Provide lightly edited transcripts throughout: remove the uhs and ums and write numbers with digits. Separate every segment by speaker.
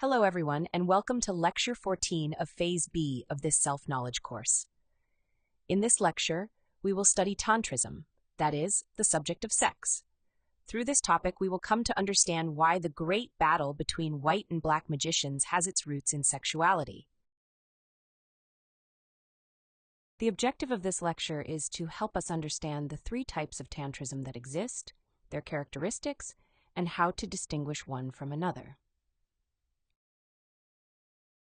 Speaker 1: Hello, everyone, and welcome to Lecture 14 of Phase B of this self-knowledge course. In this lecture, we will study Tantrism, that is, the subject of sex. Through this topic, we will come to understand why the great battle between white and black magicians has its roots in sexuality. The objective of this lecture is to help us understand the three types of Tantrism that exist, their characteristics, and how to distinguish one from another.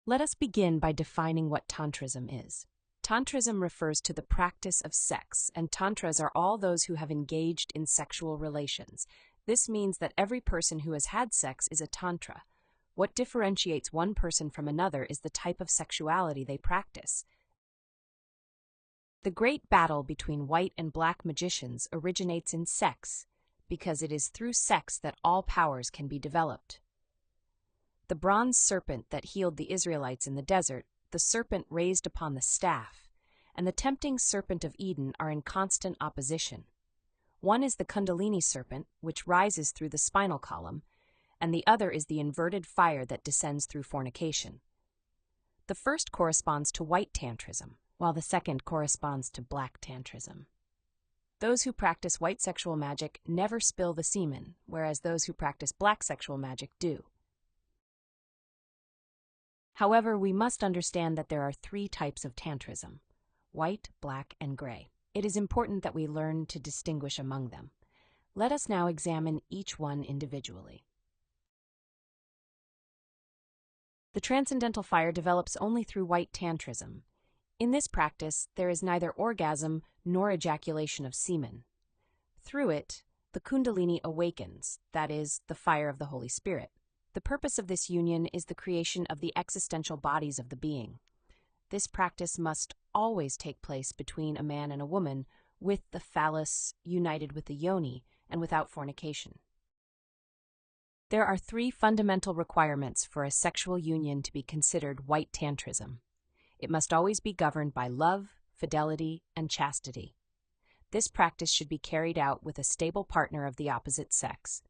Speaker 1: Let us begin by defining what Tantrism is. Tantrism refers to the practice of sex, and Tantras are all those who have engaged in sexual relations. This means that every person who has had sex is a Tantra. What differentiates one person from another is the type of sexuality they practice. The great battle between white and black magicians originates in sex, because it is through sex that all powers can be developed. The bronze serpent that healed the Israelites in the desert, the serpent raised upon the staff, and the tempting serpent of Eden are in constant opposition. One is the Kundalini serpent, which rises through the spinal column, and the other is the inverted fire that descends through fornication. The first corresponds to white Tantrism, while the second corresponds to black Tantrism. Those who practice white sexual magic never spill the semen, whereas those who practice black sexual magic do. However, we must understand that there are three types of Tantrism: white, black, and gray. It is important that we learn to distinguish among them. Let us now examine each one individually. The transcendental fire develops only through white Tantrism. In this practice, there is neither orgasm nor ejaculation of semen. Through it, the Kundalini awakens, that is, the fire of the Holy Spirit. The purpose of this union is the creation of the existential bodies of the being. This practice must always take place between a man and a woman, with the phallus united with the yoni and without fornication. There are three fundamental requirements for a sexual union to be considered white Tantrism. It must always be governed by love, fidelity, and chastity. This practice should be carried out with a stable partner of the opposite sex.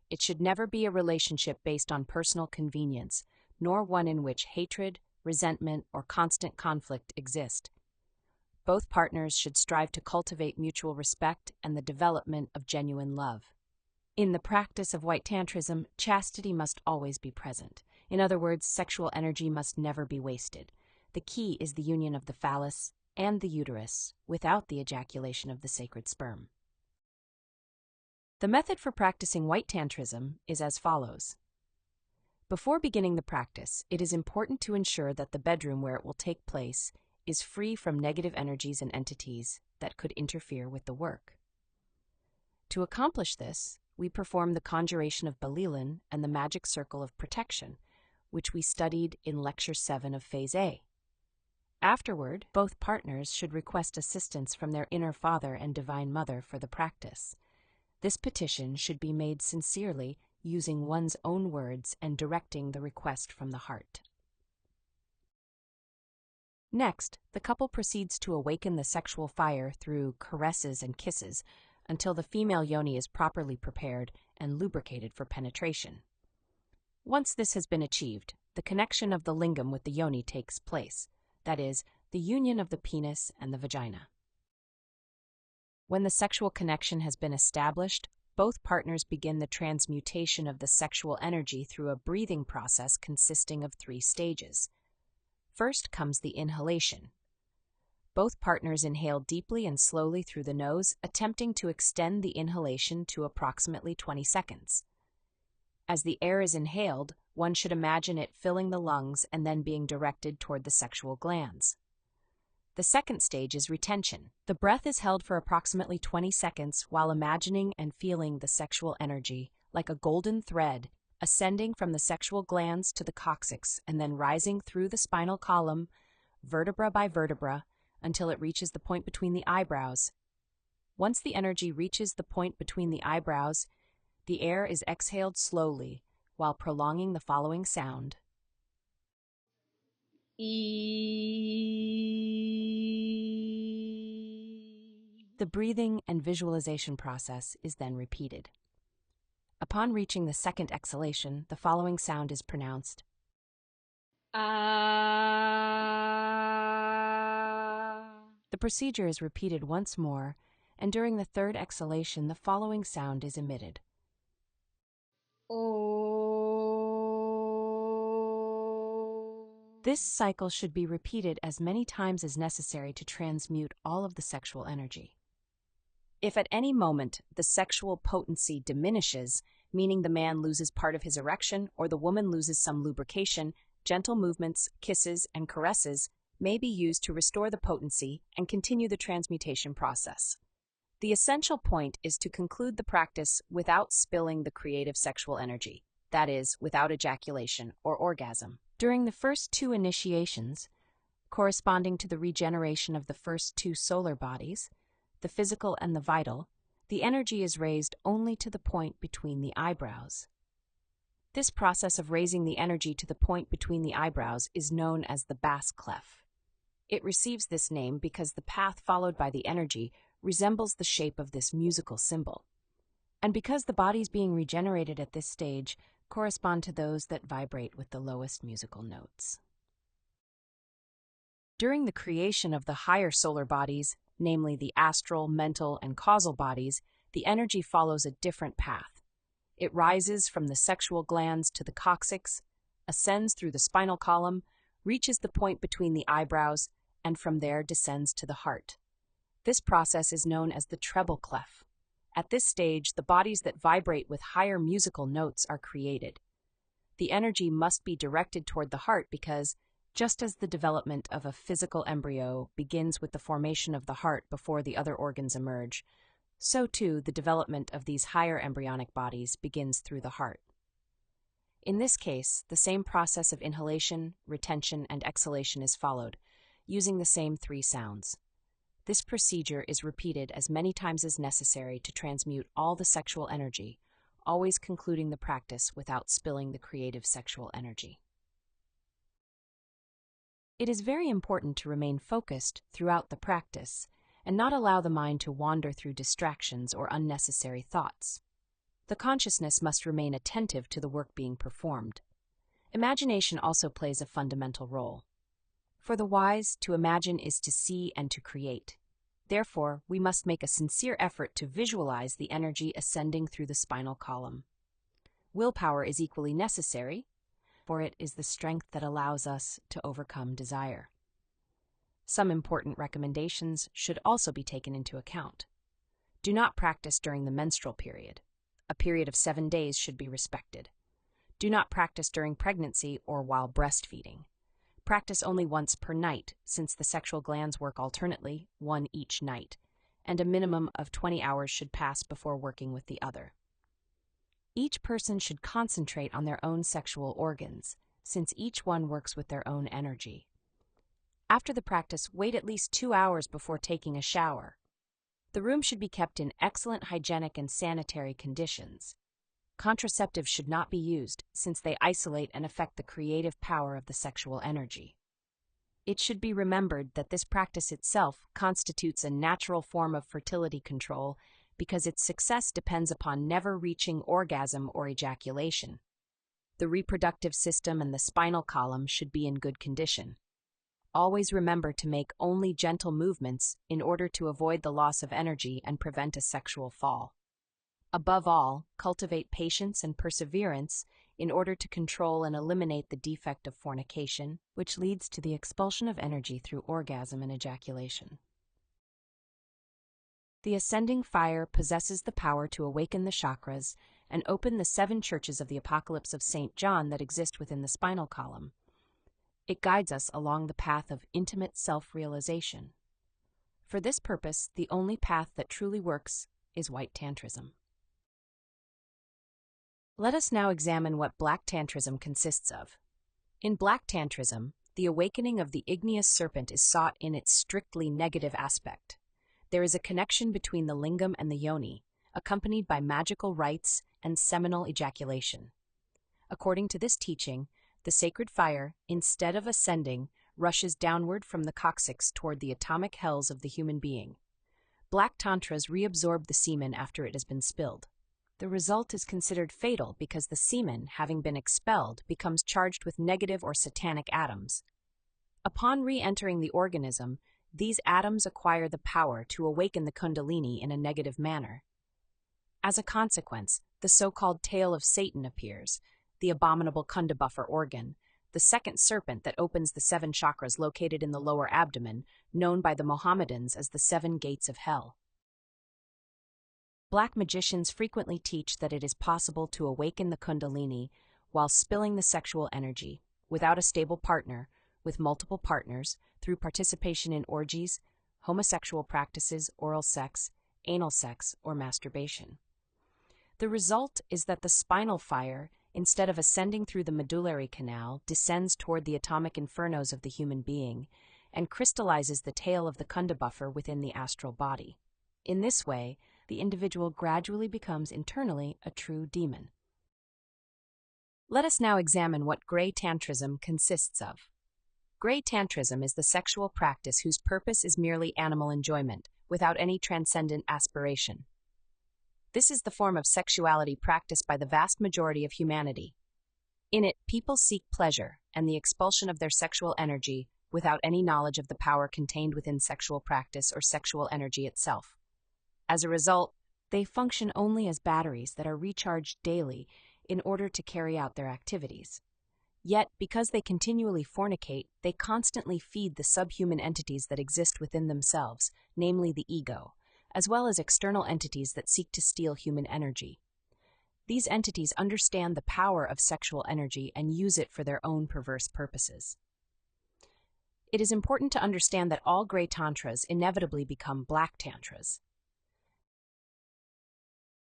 Speaker 1: It should never be a relationship based on personal convenience, nor one in which hatred, resentment, or constant conflict exist. Both partners should strive to cultivate mutual respect and the development of genuine love. In the practice of white Tantrism, chastity must always be present. In other words, sexual energy must never be wasted. The key is the union of the phallus and the uterus, without the ejaculation of the sacred sperm. The method for practicing white Tantrism is as follows. Before beginning the practice, it is important to ensure that the bedroom where it will take place is free from negative energies and entities that could interfere with the work. To accomplish this, we perform the conjuration of Balilin and the magic circle of protection, which we studied in Lecture 7 of Phase A. Afterward, both partners should request assistance from their inner father and divine mother for the practice. This petition should be made sincerely, using one's own words and directing the request from the heart. Next, the couple proceeds to awaken the sexual fire through caresses and kisses until the female yoni is properly prepared and lubricated for penetration. Once this has been achieved, the connection of the lingam with the yoni takes place, that is, the union of the penis and the vagina. When the sexual connection has been established, both partners begin the transmutation of the sexual energy through a breathing process consisting of 3 stages. First comes the inhalation. Both partners inhale deeply and slowly through the nose, attempting to extend the inhalation to approximately 20 seconds. As the air is inhaled, one should imagine it filling the lungs and then being directed toward the sexual glands. The second stage is retention. The breath is held for approximately 20 seconds while imagining and feeling the sexual energy, like a golden thread, ascending from the sexual glands to the coccyx and then rising through the spinal column, vertebra by vertebra, until it reaches the point between the eyebrows. Once the energy reaches the point between the eyebrows, the air is exhaled slowly while prolonging the following sound. The breathing and visualization process is then repeated. Upon reaching the second exhalation, the following sound is pronounced. The procedure is repeated once more, and during the third exhalation, the following sound is emitted. This cycle should be repeated as many times as necessary to transmute all of the sexual energy. If at any moment the sexual potency diminishes, meaning the man loses part of his erection or the woman loses some lubrication, gentle movements, kisses, and caresses may be used to restore the potency and continue the transmutation process. The essential point is to conclude the practice without spilling the creative sexual energy, that is, without ejaculation or orgasm. During the first two initiations, corresponding to the regeneration of the first two solar bodies, the physical and the vital, the energy is raised only to the point between the eyebrows. This process of raising the energy to the point between the eyebrows is known as the bass clef. It receives this name because the path followed by the energy resembles the shape of this musical symbol, and because the bodies being regenerated at this stage correspond to those that vibrate with the lowest musical notes. During the creation of the higher solar bodies, namely the astral, mental, and causal bodies, the energy follows a different path. It rises from the sexual glands to the coccyx, ascends through the spinal column, reaches the point between the eyebrows, and from there descends to the heart. This process is known as the treble clef. At this stage, the bodies that vibrate with higher musical notes are created. The energy must be directed toward the heart because, just as the development of a physical embryo begins with the formation of the heart before the other organs emerge, so too the development of these higher embryonic bodies begins through the heart. In this case, the same process of inhalation, retention, and exhalation is followed, using the same three sounds. This procedure is repeated as many times as necessary to transmute all the sexual energy, always concluding the practice without spilling the creative sexual energy. It is very important to remain focused throughout the practice and not allow the mind to wander through distractions or unnecessary thoughts. The consciousness must remain attentive to the work being performed. Imagination also plays a fundamental role. For the wise, to imagine is to see and to create. Therefore, we must make a sincere effort to visualize the energy ascending through the spinal column. Willpower is equally necessary, for it is the strength that allows us to overcome desire. Some important recommendations should also be taken into account. Do not practice during the menstrual period. A period of 7 days should be respected. Do not practice during pregnancy or while breastfeeding. Practice only once per night, since the sexual glands work alternately, one each night, and a minimum of 20 hours should pass before working with the other. Each person should concentrate on their own sexual organs, since each one works with their own energy. After the practice, wait at least 2 hours before taking a shower. The room should be kept in excellent hygienic and sanitary conditions. Contraceptives should not be used, since they isolate and affect the creative power of the sexual energy. It should be remembered that this practice itself constitutes a natural form of fertility control because its success depends upon never reaching orgasm or ejaculation. The reproductive system and the spinal column should be in good condition. Always remember to make only gentle movements in order to avoid the loss of energy and prevent a sexual fall. Above all, cultivate patience and perseverance in order to control and eliminate the defect of fornication, which leads to the expulsion of energy through orgasm and ejaculation. The ascending fire possesses the power to awaken the chakras and open the 7 churches of the Apocalypse of St. John that exist within the spinal column. It guides us along the path of intimate self-realization. For this purpose, the only path that truly works is white Tantrism. Let us now examine what Black Tantrism consists of. In Black Tantrism, the awakening of the igneous serpent is sought in its strictly negative aspect. There is a connection between the lingam and the yoni, accompanied by magical rites and seminal ejaculation. According to this teaching, the sacred fire, instead of ascending, rushes downward from the coccyx toward the atomic hells of the human being. Black tantras reabsorb the semen after it has been spilled. The result is considered fatal because the semen, having been expelled, becomes charged with negative or satanic atoms. Upon re-entering the organism, these atoms acquire the power to awaken the Kundalini in a negative manner. As a consequence, the so-called tail of Satan appears, the abominable Kunda buffer organ, the second serpent that opens the 7 chakras located in the lower abdomen, known by the Mohammedans as the 7 gates of hell. Black magicians frequently teach that it is possible to awaken the Kundalini while spilling the sexual energy, without a stable partner, with multiple partners, through participation in orgies, homosexual practices, oral sex, anal sex, or masturbation. The result is that the spinal fire, instead of ascending through the medullary canal, descends toward the atomic infernos of the human being and crystallizes the tail of the Kunda buffer within the astral body. In this way, the individual gradually becomes internally a true demon. Let us now examine what Grey Tantrism consists of. Grey Tantrism is the sexual practice whose purpose is merely animal enjoyment, without any transcendent aspiration. This is the form of sexuality practiced by the vast majority of humanity. In it, people seek pleasure and the expulsion of their sexual energy without any knowledge of the power contained within sexual practice or sexual energy itself. As a result, they function only as batteries that are recharged daily in order to carry out their activities. Yet, because they continually fornicate, they constantly feed the subhuman entities that exist within themselves, namely the ego, as well as external entities that seek to steal human energy. These entities understand the power of sexual energy and use it for their own perverse purposes. It is important to understand that all gray tantras inevitably become black tantras.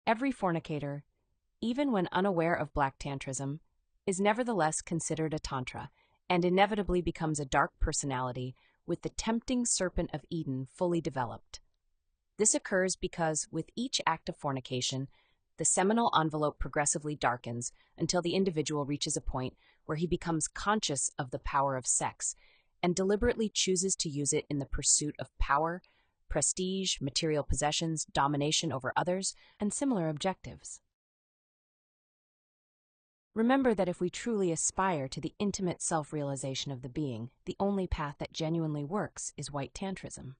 Speaker 1: Every fornicator, even when unaware of black tantrism, is nevertheless considered a tantra and inevitably becomes a dark personality with the tempting serpent of Eden fully developed. This occurs because, with each act of fornication, the seminal envelope progressively darkens until the individual reaches a point where he becomes conscious of the power of sex and deliberately chooses to use it in the pursuit of power, prestige, material possessions, domination over others, and similar objectives. Remember that if we truly aspire to the intimate self-realization of the being, the only path that genuinely works is white tantrism.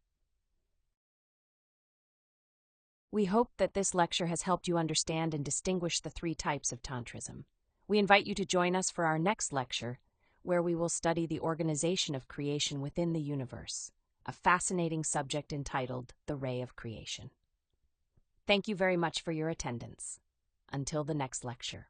Speaker 1: We hope that this lecture has helped you understand and distinguish the 3 types of tantrism. We invite you to join us for our next lecture, where we will study the organization of creation within the universe, a fascinating subject entitled The Ray of Creation. Thank you very much for your attendance. Until the next lecture.